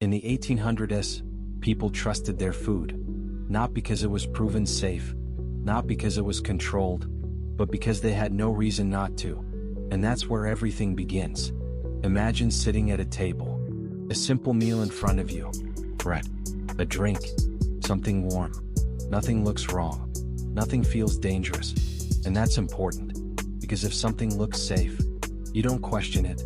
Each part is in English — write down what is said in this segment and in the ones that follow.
In the 1800s, people trusted their food, not because it was proven safe, not because it was controlled, but because they had no reason not to. And that's where everything begins. Imagine sitting at a table, a simple meal in front of you, bread, a drink, something warm. Nothing looks wrong, nothing feels dangerous, and that's important, because if something looks safe, you don't question it.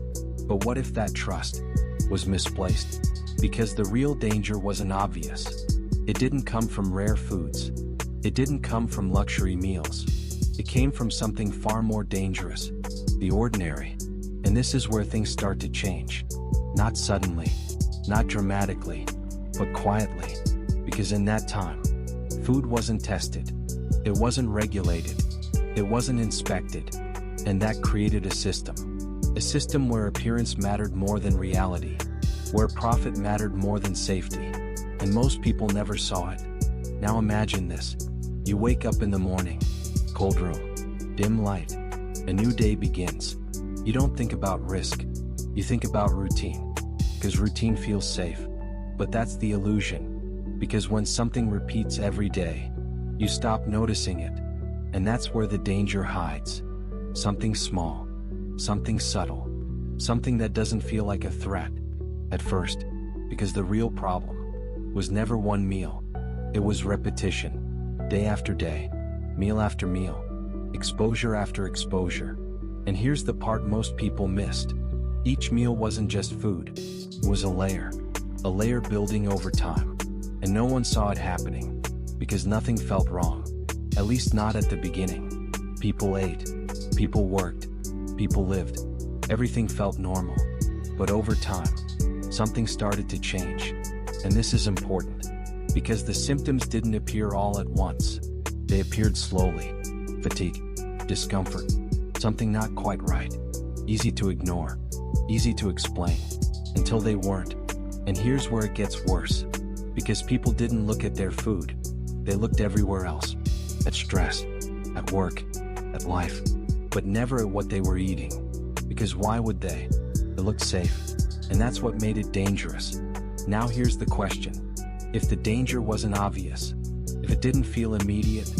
But what if that trust was misplaced? Because the real danger wasn't obvious. It didn't come from rare foods. It didn't come from luxury meals. It came from something far more dangerous, the ordinary. And this is where things start to change. Not suddenly, not dramatically, but quietly. Because in that time, food wasn't tested. It wasn't regulated. It wasn't inspected. And that created a system where appearance mattered more than reality, where profit mattered more than safety. And most people never saw it. Now imagine this. You wake up in the morning, cold room, dim light, a new day begins. You don't think about risk, you think about routine, because routine feels safe. But that's the illusion, because when something repeats every day, you stop noticing it, and that's where the danger hides. Something small, something subtle, something that doesn't feel like a threat at first, because the real problem was never one meal. It was repetition, day after day, meal after meal, exposure after exposure. And here's the part most people missed. Each meal wasn't just food, it was a layer building over time. And no one saw it happening, because nothing felt wrong, at least not at the beginning. People ate, people worked, people lived, everything felt normal. But over time, something started to change. And this is important, because the symptoms didn't appear all at once. They appeared slowly. Fatigue, discomfort, something not quite right, easy to ignore, easy to explain, until they weren't. And here's where it gets worse, because people didn't look at their food, they looked everywhere else, at stress, at work, at life, but never at what they were eating. Because why would they? It looked safe, and that's what made it dangerous. Now here's the question. If the danger wasn't obvious, if it didn't feel immediate,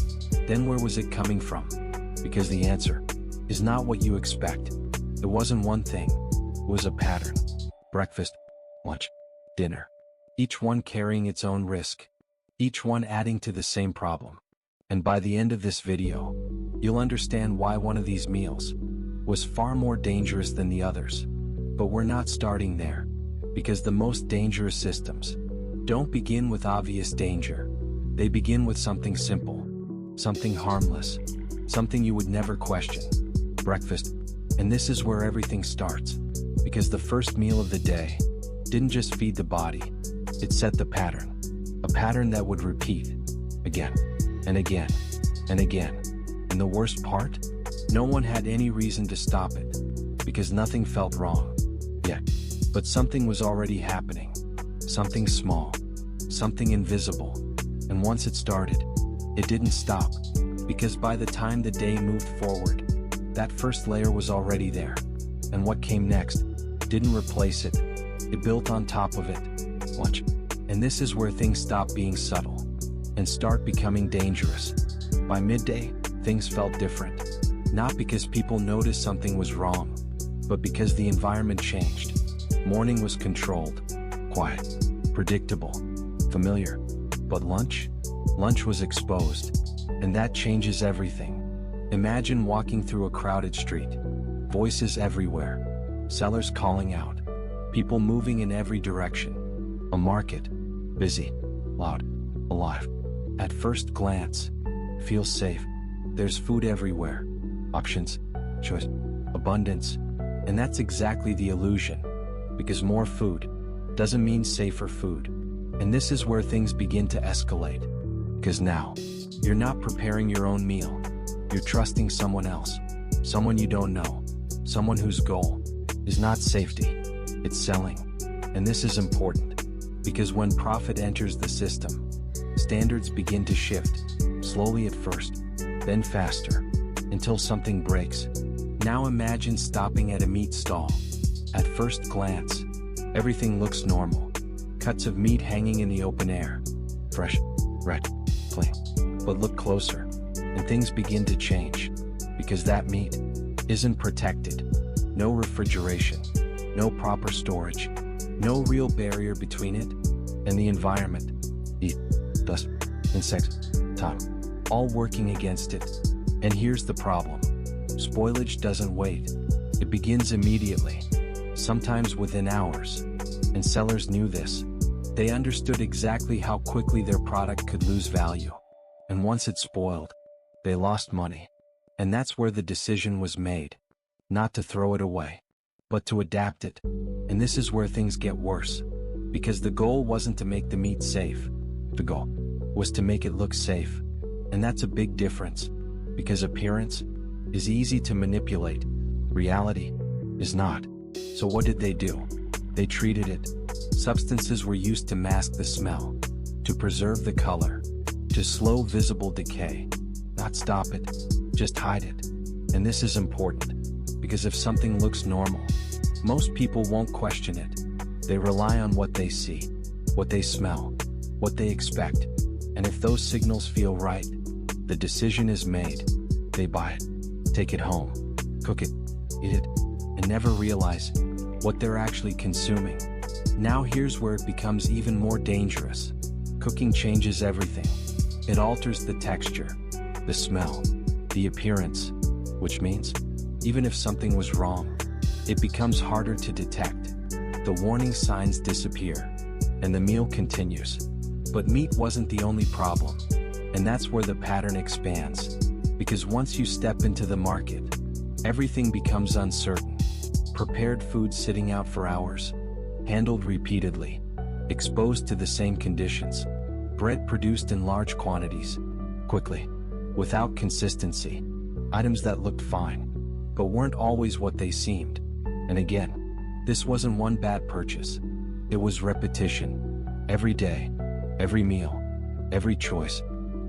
then where was it coming from? Because the answer is not what you expect. It wasn't one thing, it was a pattern. Breakfast, lunch, dinner. Each one carrying its own risk. Each one adding to the same problem. And by the end of this video, you'll understand why one of these meals was far more dangerous than the others. But we're not starting there, because the most dangerous systems don't begin with obvious danger. They begin with something simple, something harmless, something you would never question. Breakfast. And this is where everything starts, because the first meal of the day didn't just feed the body, it set the pattern, a pattern that would repeat again and again and again. And the worst part, no one had any reason to stop it, because nothing felt wrong yet. But something was already happening, something small, something invisible. And once it started, it didn't stop, because by the time the day moved forward, that first layer was already there. And what came next didn't replace it, it built on top of it. Lunch. And this is where things stop being subtle and start becoming dangerous. By midday, things felt different. Not because people noticed something was wrong, but because the environment changed. Morning was controlled, quiet, predictable, familiar. But lunch? Lunch was exposed. And that changes everything. Imagine walking through a crowded street. Voices everywhere. Sellers calling out. People moving in every direction. A market. Busy. Loud. Alive. At first glance. Feels safe. There's food everywhere. Options. Choice. Abundance. And that's exactly the illusion. Because more food doesn't mean safer food. And this is where things begin to escalate. Because now, you're not preparing your own meal. You're trusting someone else. Someone you don't know. Someone whose goal is not safety, it's selling. And this is important, because when profit enters the system, standards begin to shift, slowly at first, then faster, until something breaks. Now imagine stopping at a meat stall. At first glance, everything looks normal. cuts of meat hanging in the open air. Fresh, red, clean. But look closer, and things begin to change. Because that meat isn't protected. No refrigeration, no proper storage, no real barrier between it and the environment. Heat, dust, insects, time, all working against it. And here's the problem. Spoilage doesn't wait. It begins immediately, sometimes within hours. And sellers knew this. They understood exactly how quickly their product could lose value. And once it spoiled, they lost money. And that's where the decision was made. Not to throw it away, but to adapt it. And this is where things get worse. Because the goal wasn't to make the meat safe. The goal was to make it look safe. And that's a big difference. Because appearance is easy to manipulate. Reality is not. So what did they do? They treated it. Substances were used to mask the smell, to preserve the color, to slow visible decay. Not stop it, just hide it. And this is important, because if something looks normal, most people won't question it. They rely on what they see, what they smell, what they expect. And if those signals feel right, the decision is made. They buy it, take it home, cook it, eat it, and never realize what they're actually consuming. Now here's where it becomes even more dangerous. Cooking changes everything. It alters the texture, the smell, the appearance, which means, even if something was wrong, it becomes harder to detect. The warning signs disappear, and the meal continues. But meat wasn't the only problem, and that's where the pattern expands. Because once you step into the market, everything becomes uncertain. Prepared food sitting out for hours, handled repeatedly, exposed to the same conditions. Bread produced in large quantities, quickly, without consistency. Items that looked fine, but weren't always what they seemed. And again, this wasn't one bad purchase. It was repetition. Every day, every meal, every choice.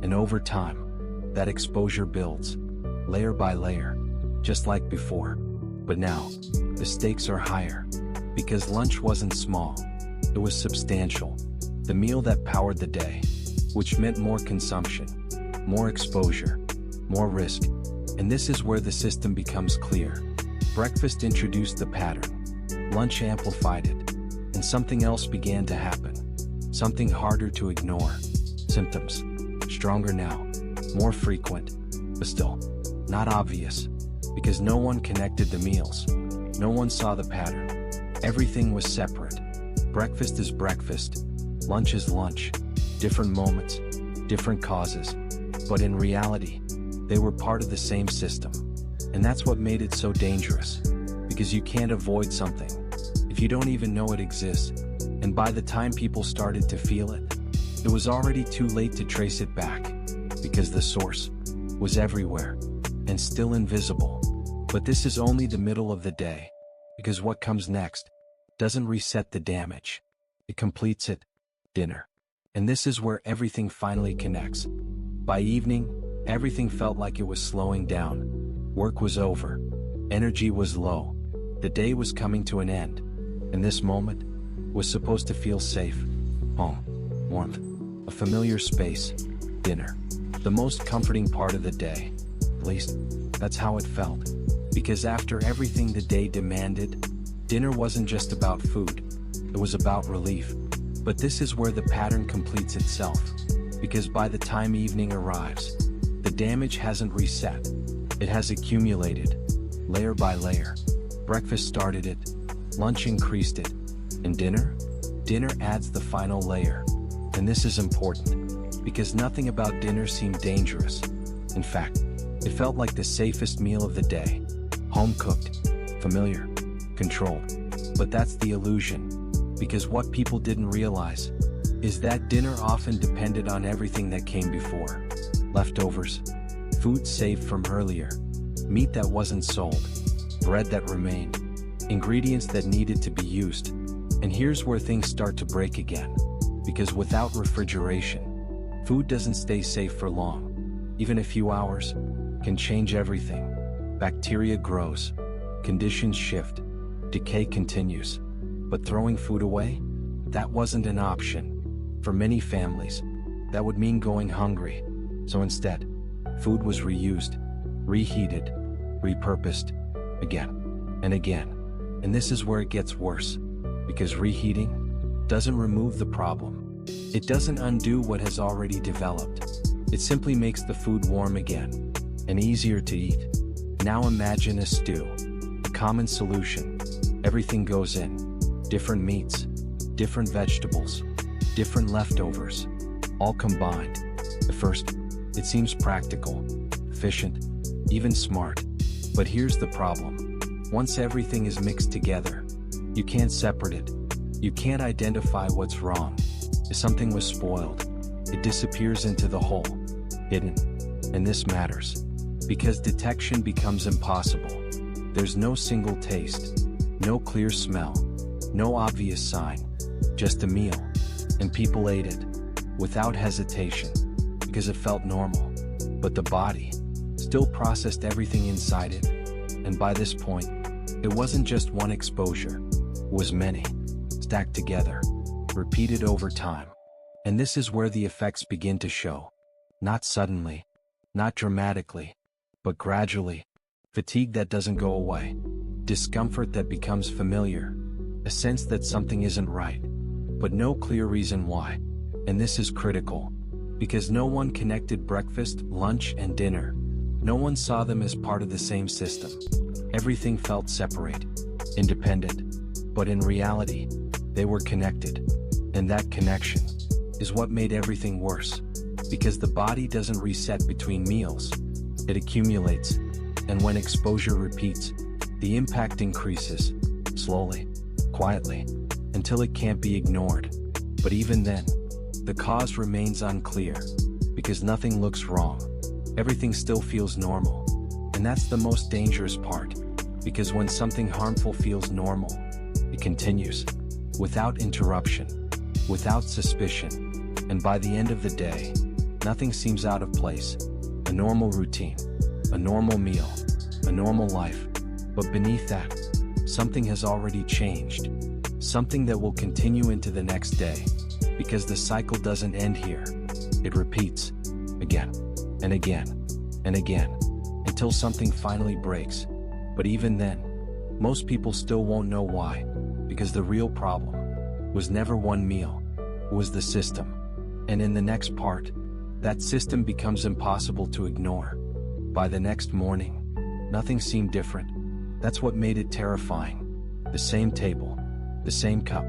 And over time, that exposure builds, layer by layer, just like before. But now, the stakes are higher. Because lunch wasn't small, it was substantial. The meal that powered the day, which meant more consumption, more exposure, more risk. And this is where the system becomes clear. Breakfast introduced the pattern, lunch amplified it, and something else began to happen. Something harder to ignore. Symptoms, stronger now, more frequent, but still not obvious. Because no one connected the meals. No one saw the pattern. Everything was separate. Breakfast is breakfast. Lunch is lunch. Different moments, different causes. But in reality, they were part of the same system. And that's what made it so dangerous. Because you can't avoid something if you don't even know it exists. And by the time people started to feel it, it was already too late to trace it back. Because the source was everywhere and still invisible. But this is only the middle of the day. Because what comes next doesn't reset the damage. It completes it. Dinner. And this is where everything finally connects. By evening, everything felt like it was slowing down. Work was over. Energy was low. The day was coming to an end. And this moment was supposed to feel safe. Home. Warmth. A familiar space. Dinner. The most comforting part of the day. At least, that's how it felt. Because after everything the day demanded, dinner wasn't just about food. It was about relief. But this is where the pattern completes itself. Because by the time evening arrives, the damage hasn't reset. It has accumulated, layer by layer. Breakfast started it, lunch increased it, and dinner? Dinner adds the final layer. And this is important, because nothing about dinner seemed dangerous. In fact, it felt like the safest meal of the day. Home-cooked, familiar, controlled. But that's the illusion. Because what people didn't realize is that dinner often depended on everything that came before. Leftovers, food saved from earlier, meat that wasn't sold, bread that remained, ingredients that needed to be used. And here's where things start to break again. Because without refrigeration, food doesn't stay safe for long. Even a few hours can change everything. Bacteria grows, conditions shift, decay continues. But throwing food away? That wasn't an option. For many families, that would mean going hungry. So instead, food was reused, reheated, repurposed, again and again. And this is where it gets worse, because reheating doesn't remove the problem. It doesn't undo what has already developed. It simply makes the food warm again and easier to eat. Now imagine a stew, a common solution. Everything goes in, different meats, different vegetables, different leftovers, all combined. At first, it seems practical, efficient, even smart. But here's the problem. Once everything is mixed together, you can't separate it. You can't identify what's wrong. If something was spoiled, it disappears into the whole, hidden. And this matters, because detection becomes impossible. There's no single taste, no clear smell, no obvious sign, just a meal. And people ate it, without hesitation, because it felt normal. But the body still processed everything inside it. And by this point, it wasn't just one exposure, it was many, stacked together, repeated over time. And this is where the effects begin to show. Not suddenly, not dramatically, but gradually. Fatigue that doesn't go away, discomfort that becomes familiar, a sense that something isn't right, but no clear reason why. And this is critical, because no one connected breakfast, lunch, and dinner. No one saw them as part of the same system. Everything felt separate, independent, but in reality, they were connected. And that connection is what made everything worse, because the body doesn't reset between meals. It accumulates, and when exposure repeats, the impact increases, slowly, quietly, until it can't be ignored. But even then, the cause remains unclear, because nothing looks wrong. Everything still feels normal. And that's the most dangerous part, because when something harmful feels normal, it continues, without interruption, without suspicion, and by the end of the day, nothing seems out of place. A normal routine, a normal meal, a normal life. But beneath that, something has already changed, something that will continue into the next day, because the cycle doesn't end here. It repeats, again, and again, and again, until something finally breaks. But even then, most people still won't know why, because the real problem was never one meal, it was the system. And in the next part, that system becomes impossible to ignore. By the next morning, nothing seemed different. That's what made it terrifying. The same table, the same cup,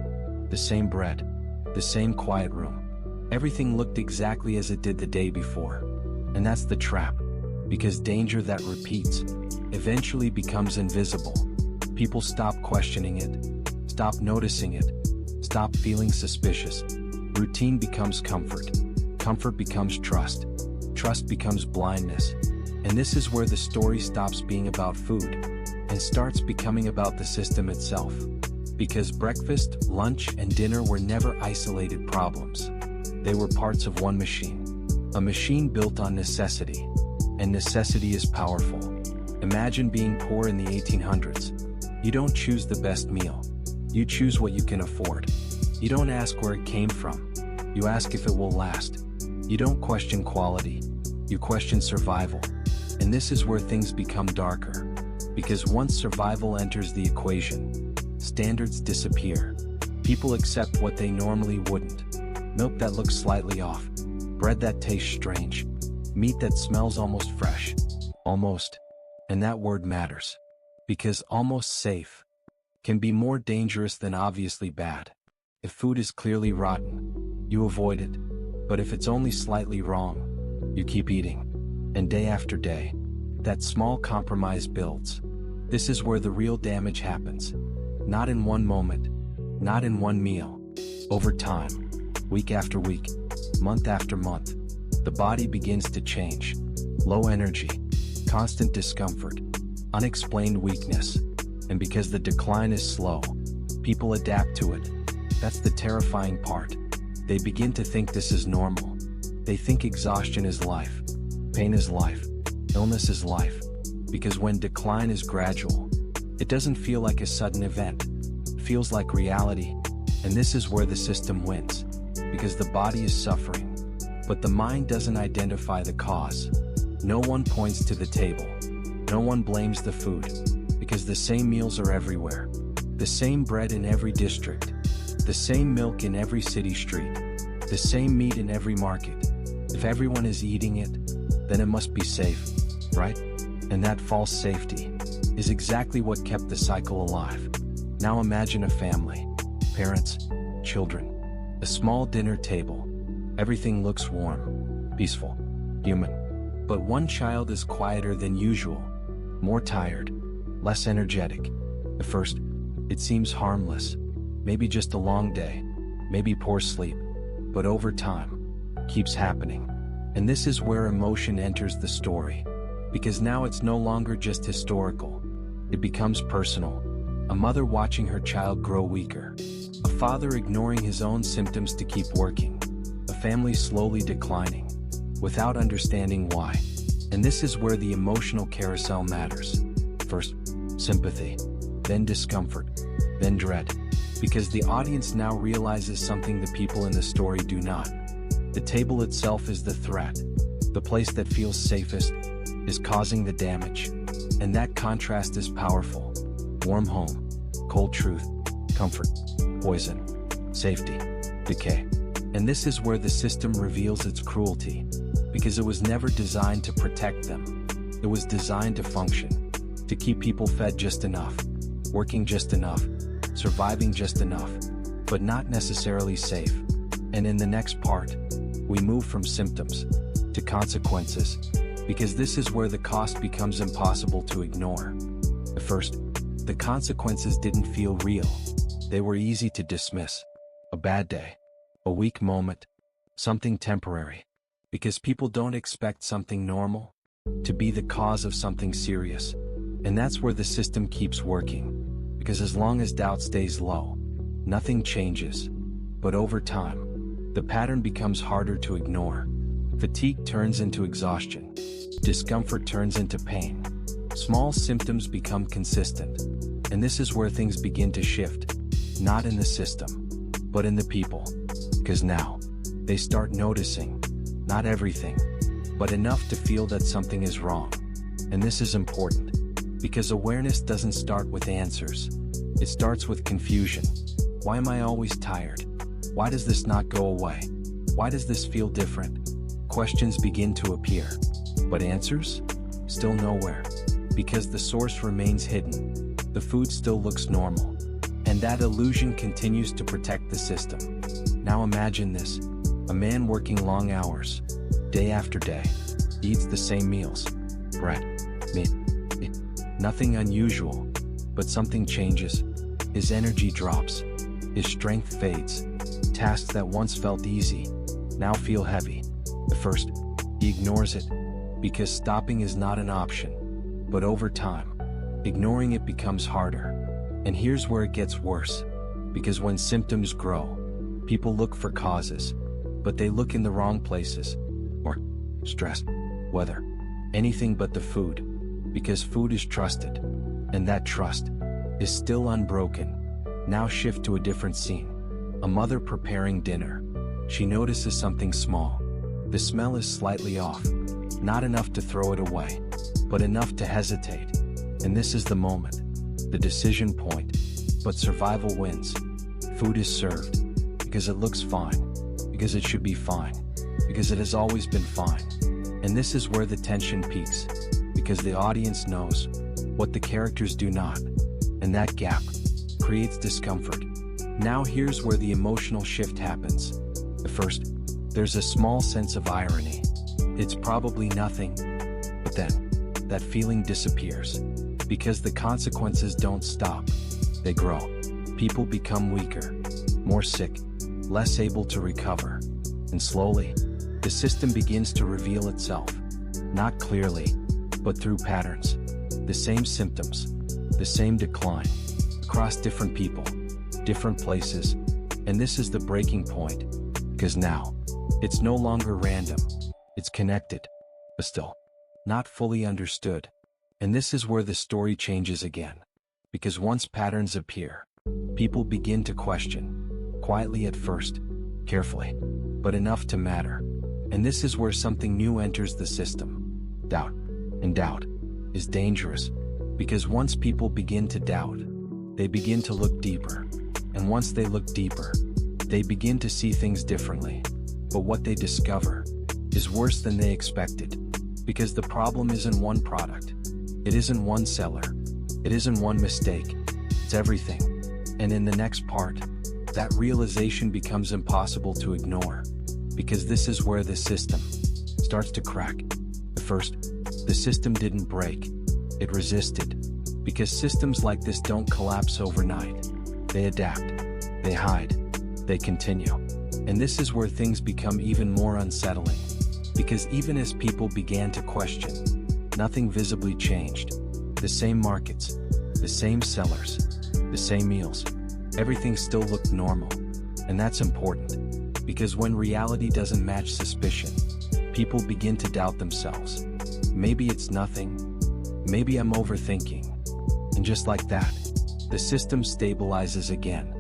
the same bread, the same quiet room. Everything looked exactly as it did the day before. And that's the trap, because danger that repeats eventually becomes invisible. People stop questioning it, stop noticing it, stop feeling suspicious. Routine becomes comfort. Comfort becomes trust. Trust becomes blindness. And this is where the story stops being about food and starts becoming about the system itself. Because breakfast, lunch, and dinner were never isolated problems. They were parts of one machine. A machine built on necessity. And necessity is powerful. Imagine being poor in the 1800s. You don't choose the best meal. You choose what you can afford. You don't ask where it came from. You ask if it will last. You don't question quality. You question survival. And this is where things become darker. Because once survival enters the equation, standards disappear. People accept what they normally wouldn't. Milk that looks slightly off. Bread that tastes strange. Meat that smells almost fresh. Almost. And that word matters. Because almost safe can be more dangerous than obviously bad. If food is clearly rotten, you avoid it. But if it's only slightly wrong, you keep eating. And day after day, that small compromise builds. This is where the real damage happens. Not in one moment, not in one meal. Over time, week after week, month after month, the body begins to change. Low energy, constant discomfort, unexplained weakness. And because the decline is slow, people adapt to it. That's the terrifying part. They begin to think this is normal. They think exhaustion is life, pain is life, illness is life. Because when decline is gradual, it doesn't feel like a sudden event. It feels like reality. And this is where the system wins, because the body is suffering, but the mind doesn't identify the cause. No one points to the table. No one blames the food, because the same meals are everywhere. The same bread in every district. The same milk in every city street. The same meat in every market. If everyone is eating it, then it must be safe, right? And that false safety is exactly what kept the cycle alive. Now imagine a family, parents, children, a small dinner table. Everything looks warm, peaceful, human. But one child is quieter than usual, more tired, less energetic. At first, it seems harmless, maybe just a long day, maybe poor sleep, but over time, keeps happening. And this is where emotion enters the story, because now it's no longer just historical. It becomes personal. A mother watching her child grow weaker. A father ignoring his own symptoms to keep working. A family slowly declining, without understanding why. And this is where the emotional carousel matters. First, sympathy, then discomfort, then dread. Because the audience now realizes something the people in the story do not. The table itself is the threat. The place that feels safest is causing the damage. And that contrast is powerful. Warm home, cold truth, comfort, poison, safety, decay. And this is where the system reveals its cruelty, because it was never designed to protect them. It was designed to function, to keep people fed just enough, working just enough, surviving just enough, but not necessarily safe. And in the next part, we move from symptoms to consequences, because this is where the cost becomes impossible to ignore. At first, the consequences didn't feel real. They were easy to dismiss. A bad day, a weak moment, something temporary. Because people don't expect something normal to be the cause of something serious. And that's where the system keeps working. Because as long as doubt stays low, nothing changes. But over time, the pattern becomes harder to ignore. Fatigue turns into exhaustion. Discomfort turns into pain. Small symptoms become consistent. And this is where things begin to shift. Not in the system, but in the people. Because now, they start noticing, not everything, but enough to feel that something is wrong. And this is important, because awareness doesn't start with answers. It starts with confusion. Why am I always tired? Why does this not go away? Why does this feel different? Questions begin to appear, but answers? Still nowhere. Because the source remains hidden. The food still looks normal. And that illusion continues to protect the system. Now imagine this. A man working long hours, day after day, eats the same meals. Bread, meat. Nothing unusual, but something changes. His energy drops. His strength fades. Tasks that once felt easy, now feel heavy. At first, he ignores it, because stopping is not an option. But over time, ignoring it becomes harder. And here's where it gets worse. Because when symptoms grow, people look for causes, but they look in the wrong places. Or stress, weather, anything but the food. Because food is trusted, and that trust is still unbroken. Now shift to a different scene. A mother preparing dinner. She notices something small. The smell is slightly off. Not enough to throw it away, but enough to hesitate. And this is the moment, the decision point. But survival wins. Food is served, because it looks fine, because it should be fine, because it has always been fine. And this is where the tension peaks, because the audience knows what the characters do not. And that gap creates discomfort. Now here's where the emotional shift happens. At first, there's a small sense of irony. It's probably nothing, but then, that feeling disappears. Because the consequences don't stop, they grow. People become weaker, more sick, less able to recover. And slowly, the system begins to reveal itself. Not clearly, but through patterns. The same symptoms, the same decline, across different people, different places. And this is the breaking point. Because now, it's no longer random. It's connected, but still, not fully understood. And this is where the story changes again. Because once patterns appear, people begin to question. quietly at first, carefully, but enough to matter. And this is where something new enters the system. Doubt. And doubt is dangerous, because once people begin to doubt, they begin to look deeper. And once they look deeper, they begin to see things differently. But what they discover is worse than they expected, because the problem isn't one product. It isn't one seller. It isn't one mistake. It's everything. And in the next part, that realization becomes impossible to ignore, because this is where the system starts to crack. At first, the system didn't break. It resisted, because systems like this don't collapse overnight. They adapt, they hide, they continue. And this is where things become even more unsettling, because even as people began to question, nothing visibly changed. The same markets, the same sellers, the same meals, everything still looked normal. And that's important, because when reality doesn't match suspicion, people begin to doubt themselves. Maybe it's nothing, maybe I'm overthinking. And just like that, the system stabilizes again,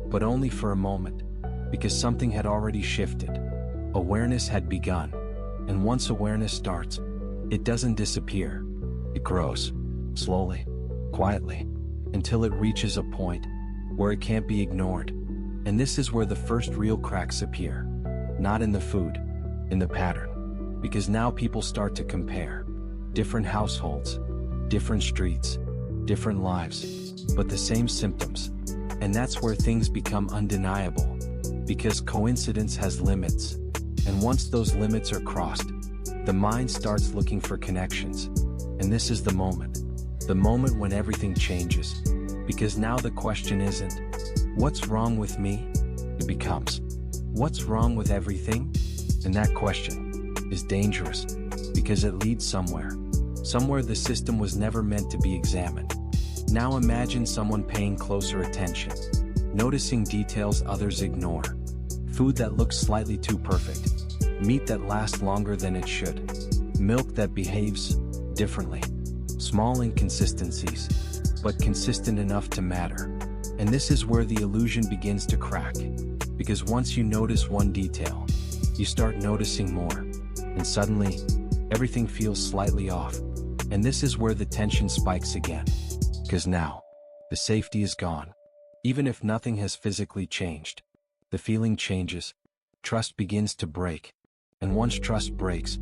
but only for a moment, because something had already shifted. Awareness had begun, and once awareness starts, it doesn't disappear. It grows, slowly, quietly, until it reaches a point where it can't be ignored. And this is where the first real cracks appear. Not in the food, in the pattern. Because now people start to compare. Different households, different streets, different lives, but the same symptoms. And that's where things become undeniable, because coincidence has limits. And once those limits are crossed, the mind starts looking for connections. And this is the moment when everything changes. Because now the question isn't, what's wrong with me? It becomes, what's wrong with everything? And that question is dangerous, because it leads somewhere the system was never meant to be examined. Now imagine someone paying closer attention, noticing details others ignore. Food that looks slightly too perfect, meat that lasts longer than it should, milk that behaves differently. Small inconsistencies, but consistent enough to matter. And this is where the illusion begins to crack, because once you notice one detail, you start noticing more, and suddenly, everything feels slightly off. And this is where the tension spikes again, because now, the safety is gone. Even if nothing has physically changed, the feeling changes, trust begins to break. And once trust breaks,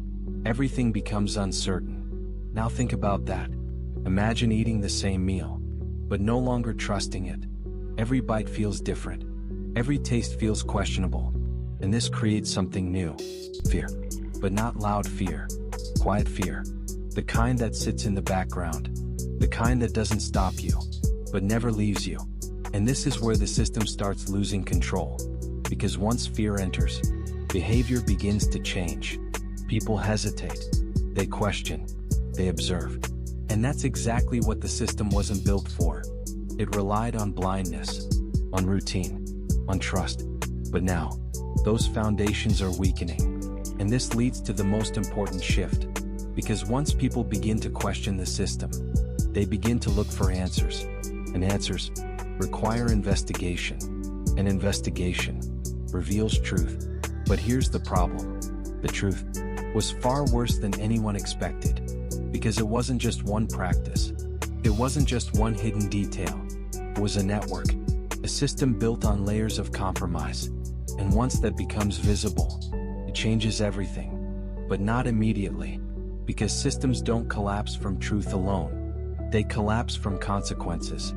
everything becomes uncertain. Now think about that. Imagine eating the same meal, but no longer trusting it. Every bite feels different. Every taste feels questionable. And this creates something new. Fear. But not loud fear. Quiet fear. The kind that sits in the background. The kind that doesn't stop you, but never leaves you. And this is where the system starts losing control. Because once fear enters, behavior begins to change. People hesitate. They question. They observe. And that's exactly what the system wasn't built for. It relied on blindness, on routine, on trust. But now, those foundations are weakening. And this leads to the most important shift. Because once people begin to question the system, they begin to look for answers. And answers require investigation. And investigation reveals truth. But here's the problem. The truth was far worse than anyone expected. Because it wasn't just one practice. It wasn't just one hidden detail. It was a network, a system built on layers of compromise. And once that becomes visible, it changes everything. But not immediately, because systems don't collapse from truth alone. They collapse from consequences.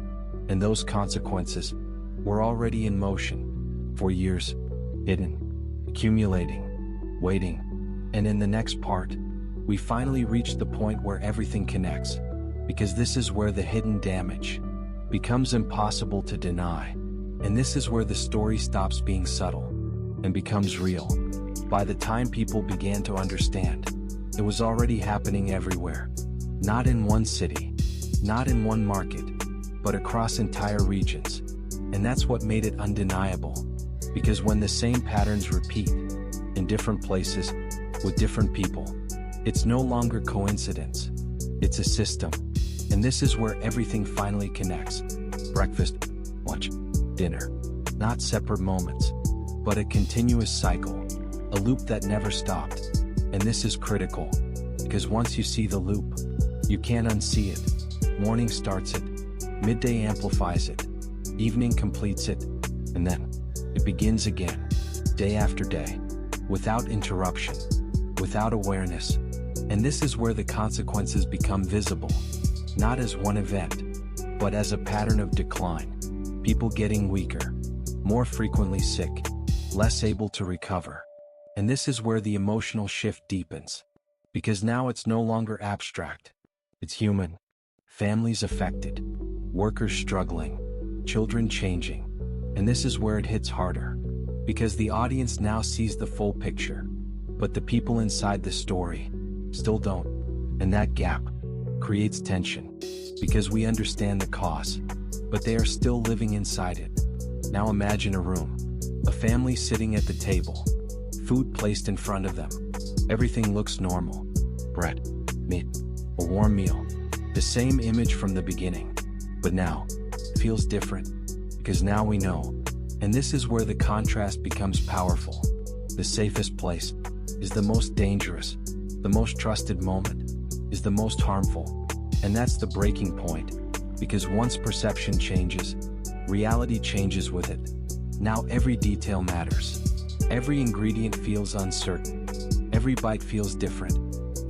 And those consequences were already in motion for years, hidden, accumulating, waiting. And in the next part, we finally reach the point where everything connects, because this is where the hidden damage becomes impossible to deny. And this is where the story stops being subtle and becomes real. By the time people began to understand, it was already happening everywhere. Not in one city, not in one market, but across entire regions. And that's what made it undeniable. Because when the same patterns repeat in different places with different people, it's no longer coincidence. It's a system. And this is where everything finally connects. Breakfast, lunch, dinner, not separate moments, but a continuous cycle, a loop that never stopped. And this is critical, because once you see the loop, you can't unsee it. Morning starts it, midday amplifies it, evening completes it, and then it begins again, day after day, without interruption, without awareness. And this is where the consequences become visible, not as one event, but as a pattern of decline. People getting weaker, more frequently sick, less able to recover. And this is where the emotional shift deepens, because now it's no longer abstract, it's human. Families affected, workers struggling, children changing. And this is where it hits harder, because the audience now sees the full picture, but the people inside the story still don't. And that gap creates tension, because we understand the cause, but they are still living inside it. Now imagine a room, a family sitting at the table, food placed in front of them. Everything looks normal. Bread, meat, a warm meal. The same image from the beginning. But now, it feels different, because now we know. And this is where the contrast becomes powerful. The safest place is the most dangerous. The most trusted moment is the most harmful. And that's the breaking point, because once perception changes, reality changes with it. Now every detail matters. Every ingredient feels uncertain. Every bite feels different.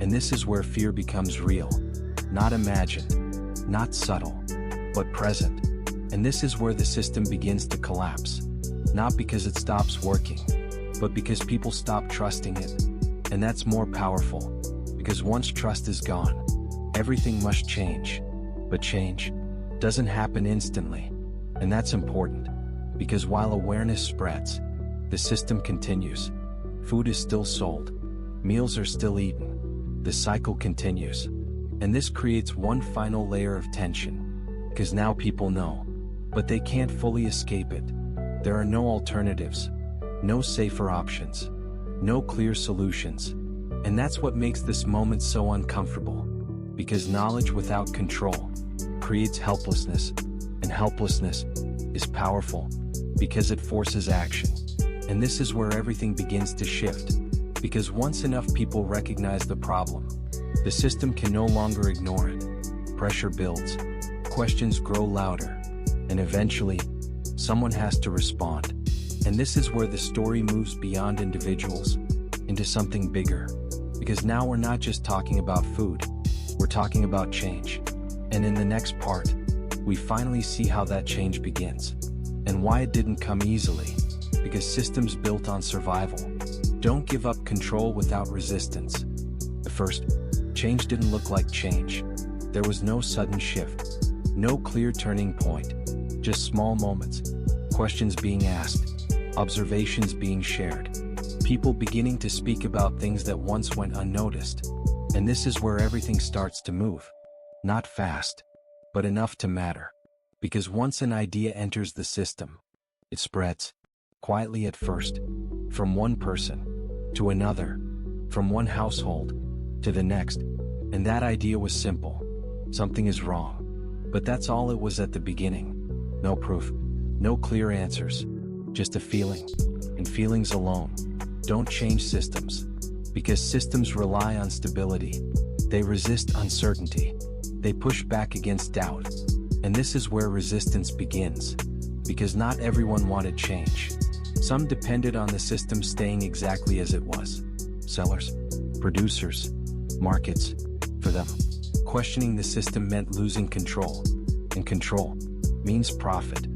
And this is where fear becomes real. Not imagined, not subtle, but present. And this is where the system begins to collapse. Not because it stops working, but because people stop trusting it. And that's more powerful, because once trust is gone, everything must change. But change doesn't happen instantly. And that's important, because while awareness spreads, the system continues. Food is still sold. Meals are still eaten. The cycle continues. And this creates one final layer of tension, because now people know, but they can't fully escape it. There are no alternatives, no safer options, no clear solutions. And that's what makes this moment so uncomfortable, because knowledge without control creates helplessness, and helplessness is powerful, because it forces action. And this is where everything begins to shift, because once enough people recognize the problem, the system can no longer ignore it. Pressure builds, questions grow louder, and eventually, someone has to respond. And this is where the story moves beyond individuals into something bigger, because now we're not just talking about food, we're talking about change. And in the next part, we finally see how that change begins, and why it didn't come easily, because systems built on survival don't give up control without resistance. At first, change didn't look like change. There was no sudden shift, no clear turning point, just small moments, questions being asked, observations being shared, people beginning to speak about things that once went unnoticed. And this is where everything starts to move. Not fast, but enough to matter. Because once an idea enters the system, it spreads, quietly at first, from one person to another, from one household to the next. And that idea was simple. Something is wrong. But that's all it was at the beginning. No proof, no clear answers, just a feeling. And feelings alone don't change systems, because systems rely on stability. They resist uncertainty. They push back against doubt. And this is where resistance begins, because not everyone wanted change. Some depended on the system staying exactly as it was. Sellers, producers, markets. For them, questioning the system meant losing control, and control means profit.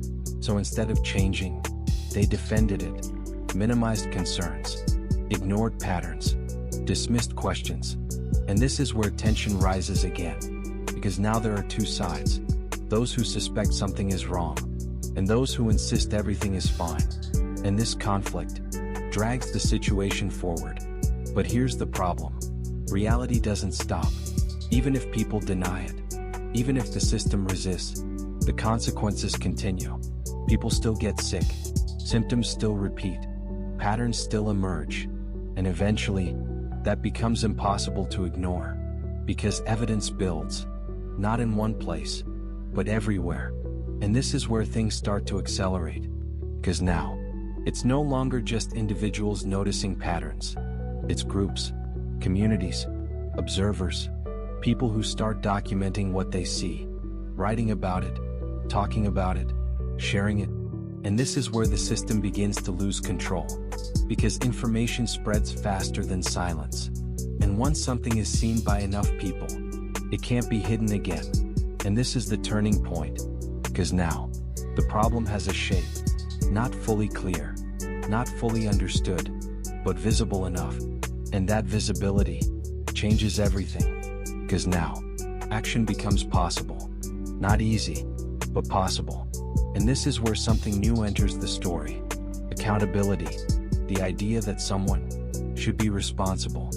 So instead of changing, they defended it, minimized concerns, ignored patterns, dismissed questions. And this is where tension rises again, because now there are two sides. Those who suspect something is wrong, and those who insist everything is fine. And this conflict drags the situation forward. But here's the problem. Reality doesn't stop. Even if people deny it, even if the system resists, the consequences continue. People still get sick, symptoms still repeat, patterns still emerge, and eventually, that becomes impossible to ignore, because evidence builds, not in one place, but everywhere. And this is where things start to accelerate, Because now, it's no longer just individuals noticing patterns. It's groups, communities, observers, people who start documenting what they see, writing about it, talking about it, sharing it. And this is where the system begins to lose control, because information spreads faster than silence. And once something is seen by enough people, it can't be hidden again. And this is the turning point, because now, the problem has a shape, not fully clear, not fully understood, but visible enough. And that visibility changes everything, because now, action becomes possible. Not easy, but possible. And this is where something new enters the story. Accountability, the idea that someone should be responsible.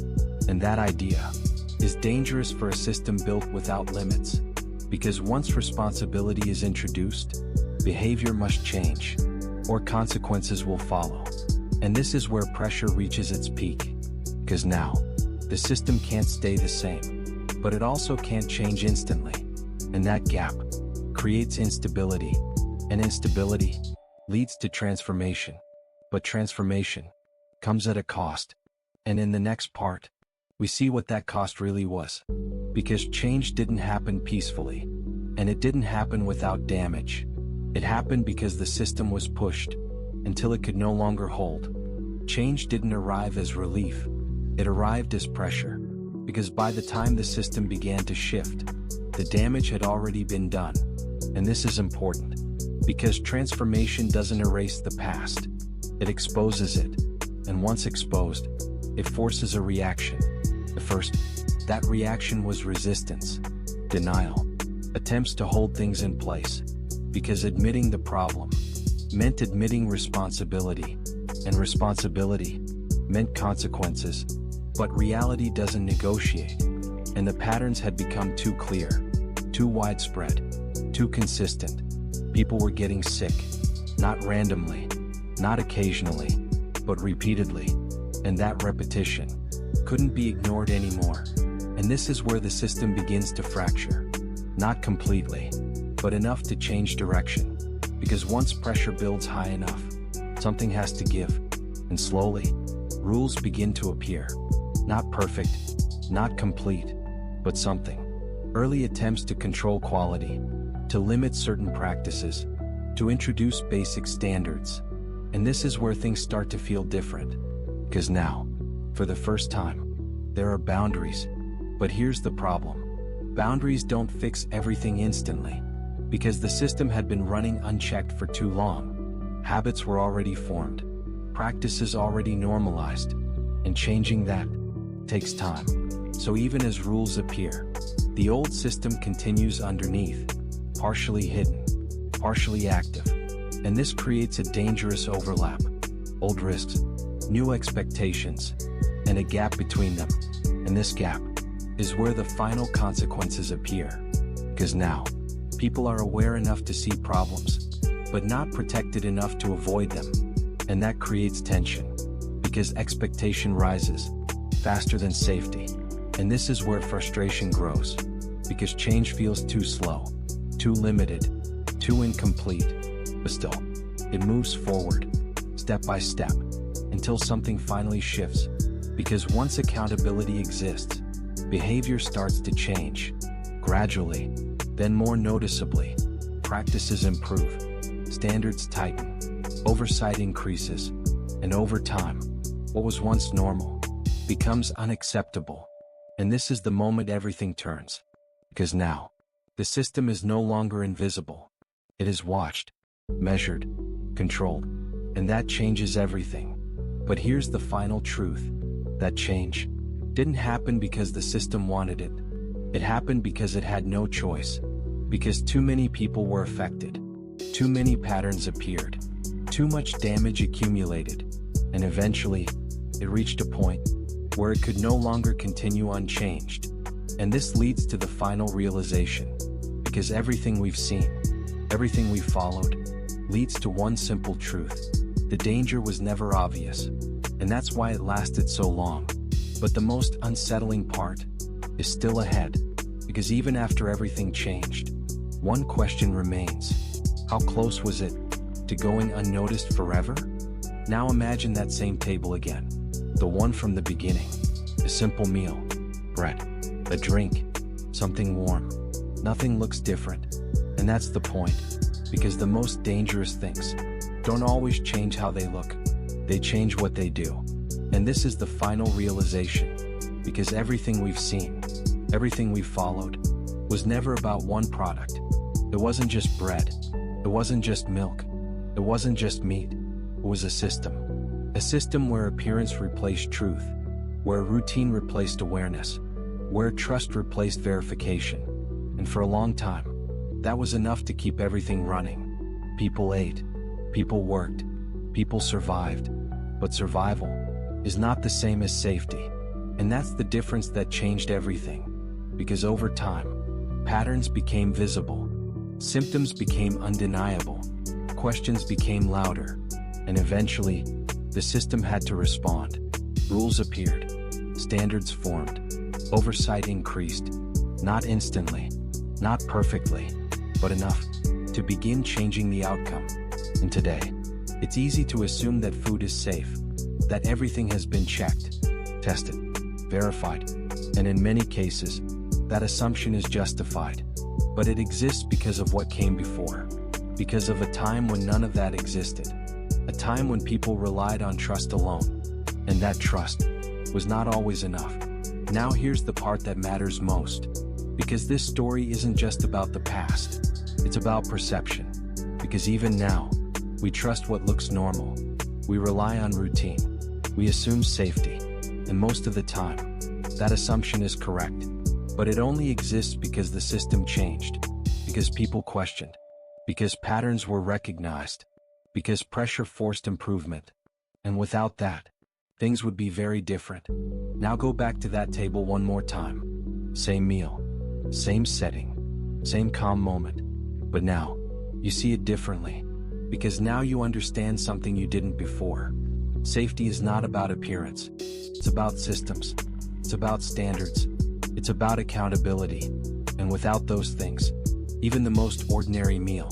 And that idea is dangerous for a system built without limits, because once responsibility is introduced, behavior must change, or consequences will follow. And this is where pressure reaches its peak, because now, the system can't stay the same, but it also can't change instantly. And that gap creates instability, and instability leads to transformation. But transformation comes at a cost. And in the next part, we see what that cost really was. Because change didn't happen peacefully, and it didn't happen without damage. It happened because the system was pushed until it could no longer hold. Change didn't arrive as relief, it arrived as pressure, because by the time the system began to shift, the damage had already been done. And this is important, because transformation doesn't erase the past, it exposes it. And once exposed, it forces a reaction. The first, that reaction was resistance, denial, attempts to hold things in place, because admitting the problem meant admitting responsibility, and responsibility meant consequences. But reality doesn't negotiate, and the patterns had become too clear, too widespread, too consistent. People were getting sick, not randomly, not occasionally, but repeatedly, and that repetition couldn't be ignored anymore. And this is where the system begins to fracture, not completely, but enough to change direction, because once pressure builds high enough, something has to give, and slowly, rules begin to appear. Not perfect, not complete, but something. Early attempts to control quality, to limit certain practices, to introduce basic standards. And this is where things start to feel different. Because now, for the first time, there are boundaries. But here's the problem. Boundaries don't fix everything instantly, because the system had been running unchecked for too long. Habits were already formed, practices already normalized, and changing that takes time. So even as rules appear, the old system continues underneath, partially hidden, partially active. And this creates a dangerous overlap. Old risks, new expectations, and a gap between them. And this gap is where the final consequences appear. Because now, people are aware enough to see problems, but not protected enough to avoid them. And that creates tension, because expectation rises faster than safety. And this is where frustration grows, because change feels too slow, too limited, too incomplete. But still, it moves forward, step by step, until something finally shifts. Because once accountability exists, behavior starts to change, gradually, then more noticeably. Practices improve, standards tighten, oversight increases, and over time, what was once normal becomes unacceptable. And this is the moment everything turns. Because now, the system is no longer invisible. It is watched, measured, controlled, and that changes everything. But here's the final truth. That change didn't happen because the system wanted it. It happened because it had no choice. Because too many people were affected. Too many patterns appeared. Too much damage accumulated. And eventually, it reached a point where it could no longer continue unchanged. And this leads to the final realization. Because everything we've seen, everything we've followed, leads to one simple truth. The danger was never obvious. And that's why it lasted so long. But the most unsettling part is still ahead. Because even after everything changed, one question remains. How close was it to going unnoticed forever? Now imagine that same table again. The one from the beginning. A simple meal. Bread. A drink. Something warm. Nothing looks different. And that's the point. Because the most dangerous things don't always change how they look. They change what they do. And this is the final realization. Because everything we've seen, everything we've followed, was never about one product. It wasn't just bread. It wasn't just milk. It wasn't just meat. It was a system. A system where appearance replaced truth, where routine replaced awareness, where trust replaced verification. And for a long time, that was enough to keep everything running. People ate, people worked, people survived. But survival is not the same as safety. And that's the difference that changed everything. Because over time, patterns became visible, symptoms became undeniable, questions became louder, and eventually, the system had to respond. Rules appeared, standards formed, oversight increased, not instantly, not perfectly, but enough to begin changing the outcome. And today, it's easy to assume that food is safe, that everything has been checked, tested, verified, and in many cases, that assumption is justified. But it exists because of what came before, because of a time when none of that existed, a time when people relied on trust alone, and that trust was not always enough. Now here's the part that matters most, because this story isn't just about the past, it's about perception, because even now, we trust what looks normal, we rely on routine, we assume safety, and most of the time, that assumption is correct. But it only exists because the system changed, because people questioned, because patterns were recognized, because pressure forced improvement. And without that, things would be very different. Now go back to that table one more time. Same meal, same setting, same calm moment. But now, you see it differently, because now you understand something you didn't before. Safety is not about appearance. It's about systems. It's about standards. It's about accountability. And without those things, even the most ordinary meal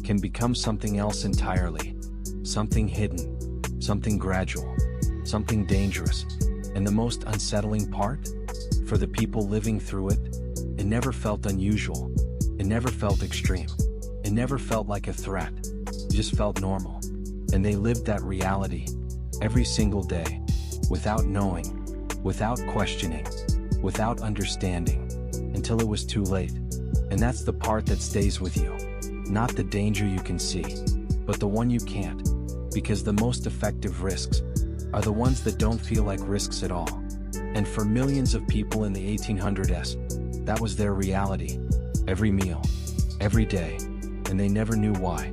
can become something else entirely. Something hidden, something gradual, something dangerous. And the most unsettling part? For the people living through it, it never felt unusual. It never felt extreme. It never felt like a threat. It just felt normal. And they lived that reality every single day, without knowing, without questioning, without understanding, until it was too late. And that's the part that stays with you. Not the danger you can see, but the one you can't. Because the most effective risks are the ones that don't feel like risks at all. And for millions of people in the 1800s, that was their reality. Every meal, every day, and they never knew why.